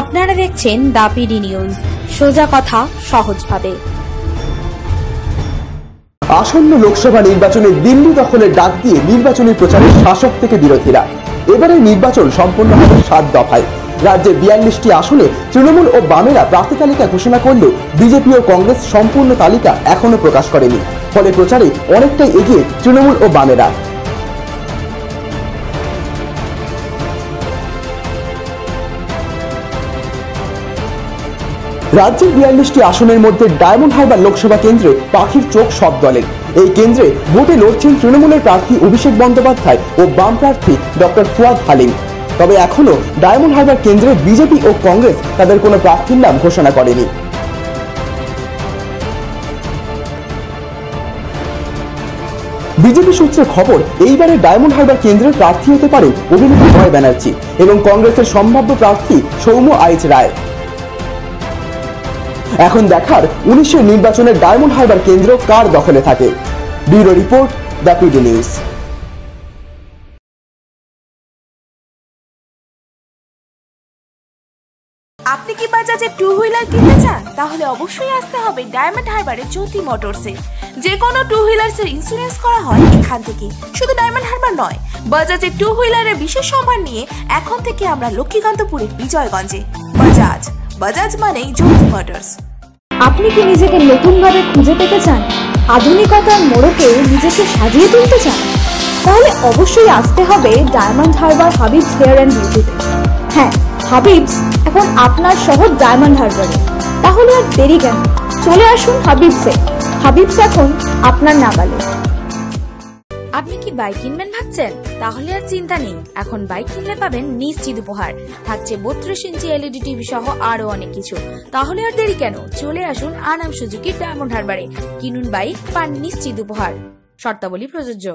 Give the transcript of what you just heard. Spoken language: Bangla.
আপনারা দেখছেন দ্য পিডি নিউজ, সোজা কথা সহজভাবে। আসন্ন লোকসভা নির্বাচনে দিল্লি দখলের ডাক দিয়ে নির্বাচনী প্রচারে শাসক থেকে বিরোধীরা। এবারে নির্বাচন সম্পন্ন হবে 7 দফায়। রাজ্যে 42টি আসনে তৃণমূল ও বামেরা প্রার্থী তালিকা ঘোষণা করলেও বিজেপি ও কংগ্রেস সম্পূর্ণ তালিকা এখনো প্রকাশ করেনি। ফলে প্রচারে অনেকটাই এগিয়ে তৃণমূল ও বামেরা। রাজ্যের 42টি আসনের মধ্যে ডায়মন্ড হারবার লোকসভা কেন্দ্রে পাখির চোখ সব দলের। এই কেন্দ্রে ভোটে লড়ছেন তৃণমূলের প্রার্থী অভিষেক বন্দ্যোপাধ্যায় ও বাম প্রার্থী ডক্টর ফুয়াদ হালিম। তবে এখনো ডায়মন্ড হারবার কেন্দ্রে বিজেপি ও কংগ্রেস তাদের কোনো প্রার্থীর নাম ঘোষণা করেনি। বিজেপি সূত্রে খবর, এইবারে ডায়মন্ড হারবার কেন্দ্রের প্রার্থী হতে পারেন অভিনেত্রী জয়া ব্যানার্জি এবং কংগ্রেসের সম্ভাব্য প্রার্থী সৌম্য আইচ রায়। এখন দেখার 1900 নির্বাচনের ডায়মন্ড হারবার কেন্দ্র কার দখলে থাকে। Bureau report, the PD news. আপনি কি বাজাজে 2 হুইলার কিনতে চান? তাহলে অবশ্যই আসতে হবে ডায়মন্ড হারবারে জ্যোতি মোটরসে। যে কোনো 2 হুইলার্সের ইন্স্যুরেন্স করা হয় এখান থেকে। শুধু ডায়মন্ড হারবার নয়, বাজাজে 2 হুইলারের বিশেষ সম্মান নিয়ে এখন থেকে আমরা লক্ষ্মীকান্তপুরের বিজয়গঞ্জে। বাজাজ মানেই জ্যোতি মোটরস। আপনি কি নিজেকে নতুনভাবে খুঁজে পেতে চান? আধুনিকতার মোড়কে নিজেকে সাজিয়ে তুলতে চান? তাহলে অবশ্যই আসতে হবে Diamond Harbour Habib's hair and বিউটিতে। হ্যাঁ, হাবিবস এখন আপনার শহর ডায়মন্ড হারবারে। তাহলে আর দেরি কেন, চলে আসুন হাবিবসে। হাবিবস এখন আপনার নাগালে। আপনি কি বাইক কিনবেন ভাবছেন? তাহলে আর চিন্তা নেই, এখন বাইক কিনলে পাবেন নিশ্চিত উপহার। থাকছে 32 ইঞ্চি এলইডি টিভি সহ আরো অনেক কিছু। তাহলে আর দেরি কেন, চলে আসুন আনাম সুজুকি ডায়মন্ড হারবারে। কিনুন বাইক, পান নিশ্চিত উপহার। শর্তাবলী প্রযোজ্য।